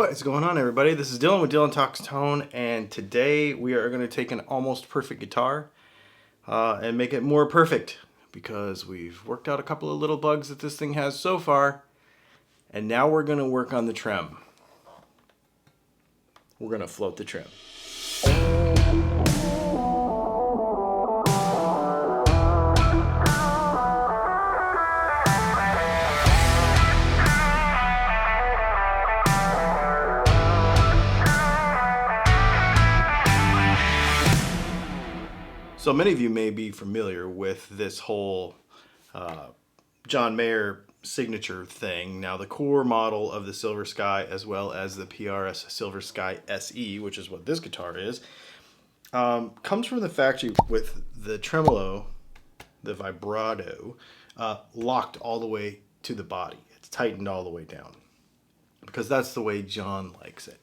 What is going on, everybody? This is Dylan with Dylan Talks Tone, and today we are going to take an almost perfect guitar and make it more perfect because we've worked out a couple of little bugs that this thing has so far, and now we're going to work on the trem. We're going to float the trem. So many of you may be familiar with this whole John Mayer signature thing. Now, the core model of the Silver Sky, as well as the PRS Silver Sky SE, which is what this guitar is, comes from the factory with the tremolo, the vibrato, locked all the way to the body. It's tightened all the way down because that's the way John likes it.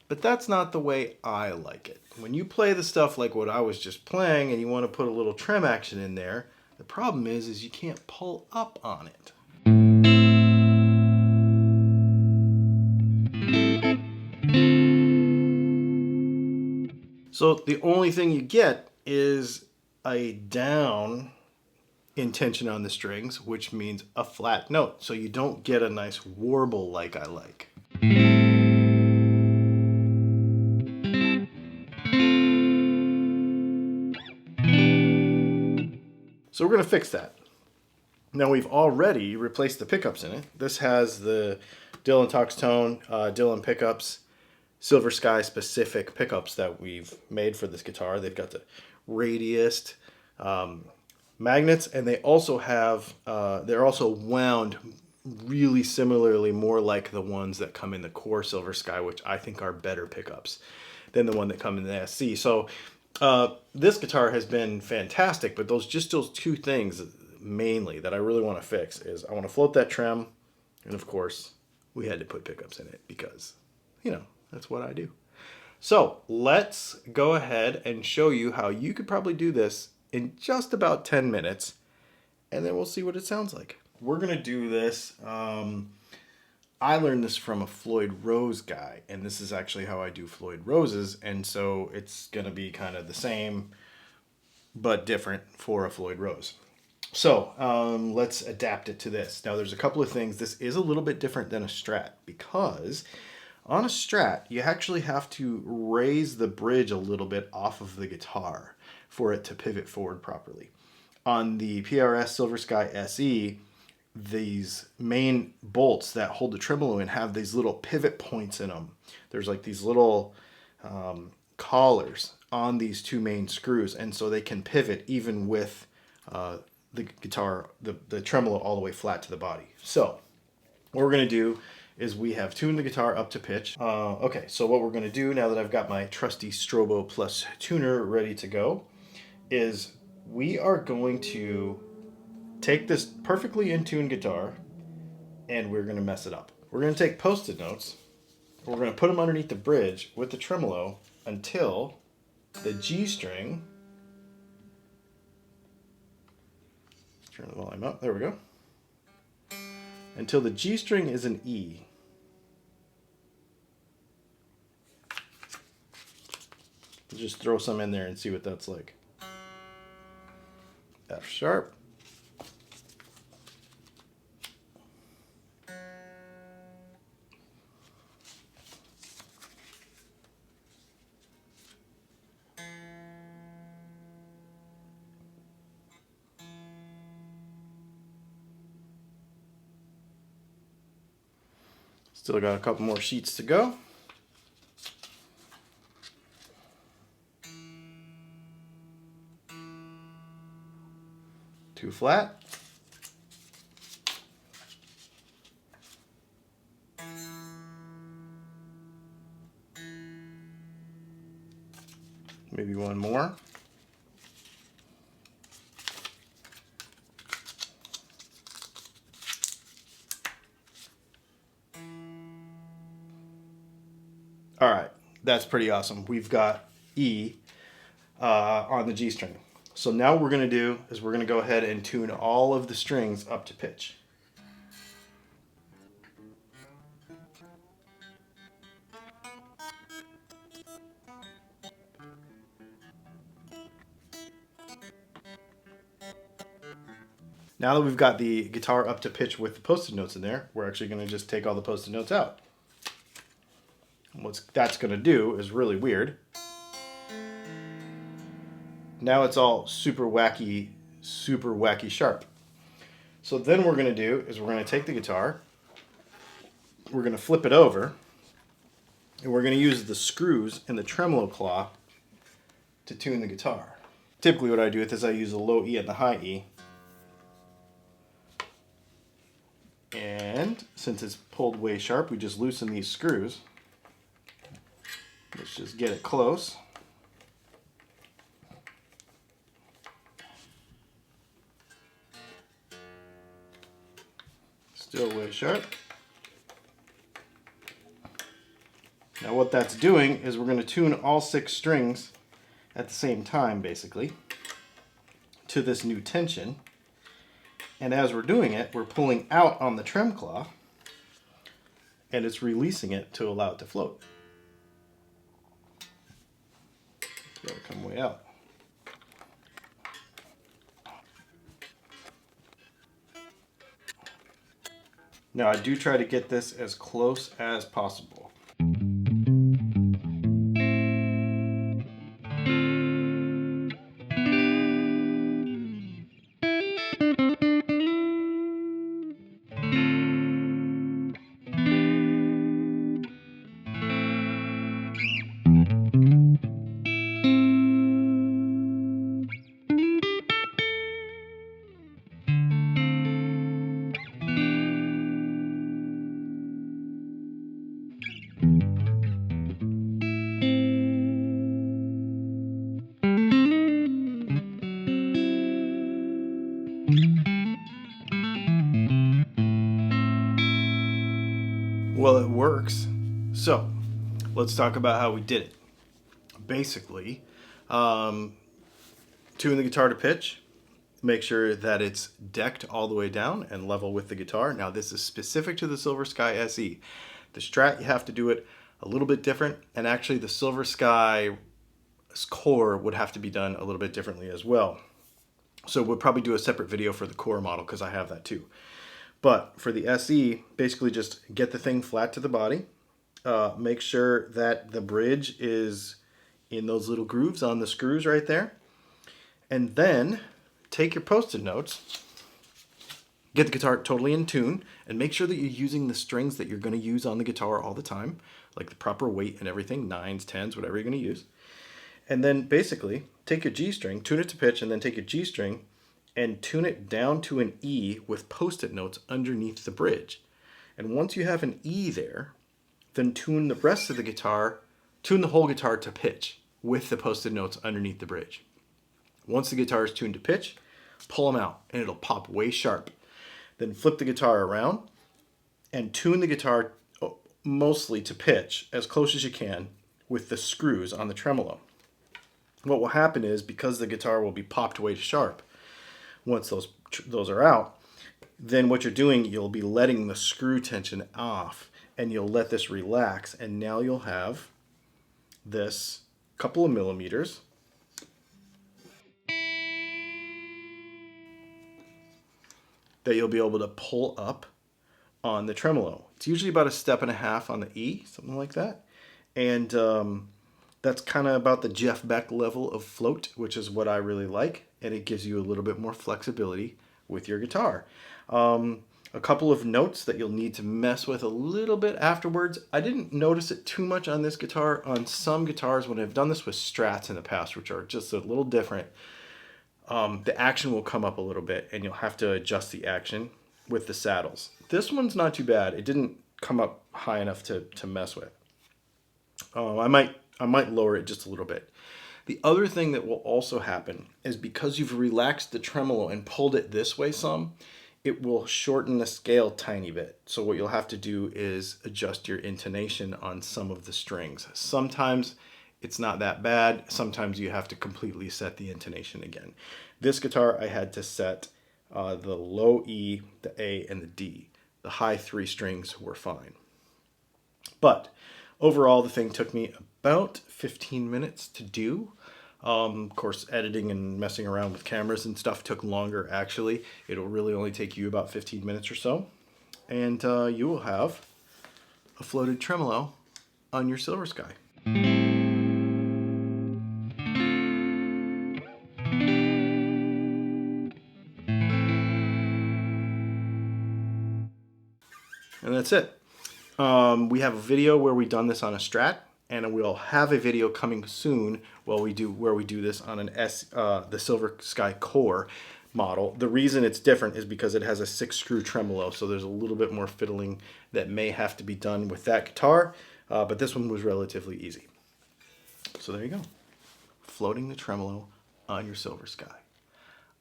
But that's not the way I like it. When you play the stuff like what I was just playing and you want to put a little trem action in there, the problem is you can't pull up on it. So the only thing you get is a down intention on the strings, which means a flat note. So you don't get a nice warble like I like. So we're going to fix that. Now we've already replaced the pickups in it. This has the Dylan Talks Tone, Dylan pickups, Silver Sky specific pickups that we've made for this guitar. They've got the radius magnets, and they also have, they're also wound really similarly, more like the ones that come in the core Silver Sky, which I think are better pickups than the one that come in the SC. So this guitar has been fantastic, but those two things mainly that I really want to fix is I want to float that trem, and of course we had to put pickups in it because, you know, that's what I do. So let's go ahead and show you how you could probably do this in just about 10 minutes, and then we'll see what it sounds like. We're going to do this. I learned this from a Floyd Rose guy, and this is actually how I do Floyd Roses, and so it's going to be kind of the same but different for a Floyd Rose. So let's adapt it to this. Now there's a couple of things. This is a little bit different than a Strat because on a Strat you actually have to raise the bridge a little bit off of the guitar for it to pivot forward properly. On the PRS Silver Sky SE, these main bolts that hold the tremolo in have these little pivot points in them. There's like these little collars on these two main screws, and so they can pivot even with the guitar, the tremolo all the way flat to the body. So what we're going to do is we have tuned the guitar up to pitch. Okay, so what we're going to do now that I've got my trusty Strobo Plus tuner ready to go is we are going to take this perfectly in tune guitar and we're going to mess it up. We're going to take Post-it notes. We're going to put them underneath the bridge with the tremolo until the G string. Let's turn the volume up. There we go. Until the G string is an E. We'll just throw some in there and see what that's like. F sharp. Still got a couple more sheets to go. Two flat. Maybe one more. All right, that's pretty awesome. We've got E on the G string. So now what we're going to do is we're going to go ahead and tune all of the strings up to pitch. Now that we've got the guitar up to pitch with the post-it notes in there, we're actually going to just take all the post-it notes out. And what that's going to do is really weird. Now it's all super wacky sharp. So then what we're going to do is we're going to take the guitar, we're going to flip it over, and we're going to use the screws and the tremolo claw to tune the guitar. Typically what I do with this, I use the low E and the high E. And since it's pulled way sharp, we just loosen these screws. Let's just get it close. Still way sharp. Now what that's doing is we're going to tune all 6 strings at the same time, basically, to this new tension. And as we're doing it, we're pulling out on the trem claw, and it's releasing it to allow it to float. It's got to come way out. Now I do try to get this as close as possible. Well, it works. So let's talk about how we did it. Basically, tune the guitar to pitch, make sure that it's decked all the way down and level with the guitar. Now this is specific to the Silver Sky SE. The Strat, you have to do it a little bit different, and actually the Silver Sky core would have to be done a little bit differently as well. So we'll probably do a separate video for the core model because I have that too. But for the SE, basically just get the thing flat to the body. Make sure that the bridge is in those little grooves on the screws right there. And then take your post-it notes, get the guitar totally in tune, and make sure that you're using the strings that you're going to use on the guitar all the time, like the proper weight and everything, 9s, 10s, whatever you're going to use. And then basically take your G string, tune it to pitch, and then take your G string and tune it down to an E with post-it notes underneath the bridge. And once you have an E there, then tune the rest of the guitar, tune the whole guitar to pitch with the post-it notes underneath the bridge. Once the guitar is tuned to pitch, pull them out and it'll pop way sharp. Then flip the guitar around and tune the guitar mostly to pitch as close as you can with the screws on the tremolo. What will happen is, because the guitar will be popped way sharp, once those are out, then what you're doing, you'll be letting the screw tension off and you'll let this relax, and now you'll have this couple of millimeters that you'll be able to pull up on the tremolo. It's usually about 1.5 steps on the E, something like that. And that's kind of about the Jeff Beck level of float, which is what I really like. And it gives you a little bit more flexibility with your guitar. A couple of notes that you'll need to mess with a little bit afterwards. I didn't notice it too much on this guitar. On some guitars, when I've done this with Strats in the past, which are just a little different, the action will come up a little bit and you'll have to adjust the action with the saddles. This one's not too bad. It didn't come up high enough to mess with. I might lower it just a little bit. The other thing that will also happen is, because you've relaxed the tremolo and pulled it this way some, it will shorten the scale tiny bit. So what you'll have to do is adjust your intonation on some of the strings. Sometimes it's not that bad. Sometimes you have to completely set the intonation again. This guitar, I had to set the low E, the A, and the D. The high 3 strings were fine. But overall, the thing took me about 15 minutes to do. Of course, editing and messing around with cameras and stuff took longer, actually. It'll really only take you about 15 minutes or so. And you will have a floated tremolo on your Silver Sky. And that's it. We have a video where we done this on a Strat, and we'll have a video coming soon where we do this on the Silver Sky Core model. The reason it's different is because it has a 6-screw tremolo, so there's a little bit more fiddling that may have to be done with that guitar, but this one was relatively easy. So there you go. Floating the tremolo on your Silver Sky.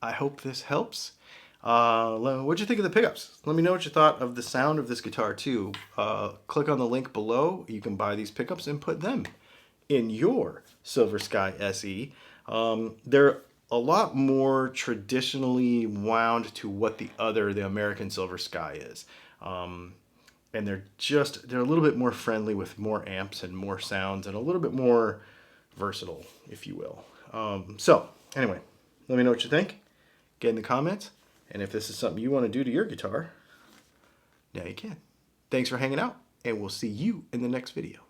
I hope this helps. What'd you think of the pickups? Let me know what you thought of the sound of this guitar too. Click on the link below. You can buy these pickups and put them in your Silver Sky SE. They're a lot more traditionally wound to what the American Silver Sky is. And they're a little bit more friendly with more amps and more sounds and a little bit more versatile, if you will. So anyway, let me know what you think. Get in the comments. And if this is something you want to do to your guitar, now you can. Thanks for hanging out, and we'll see you in the next video.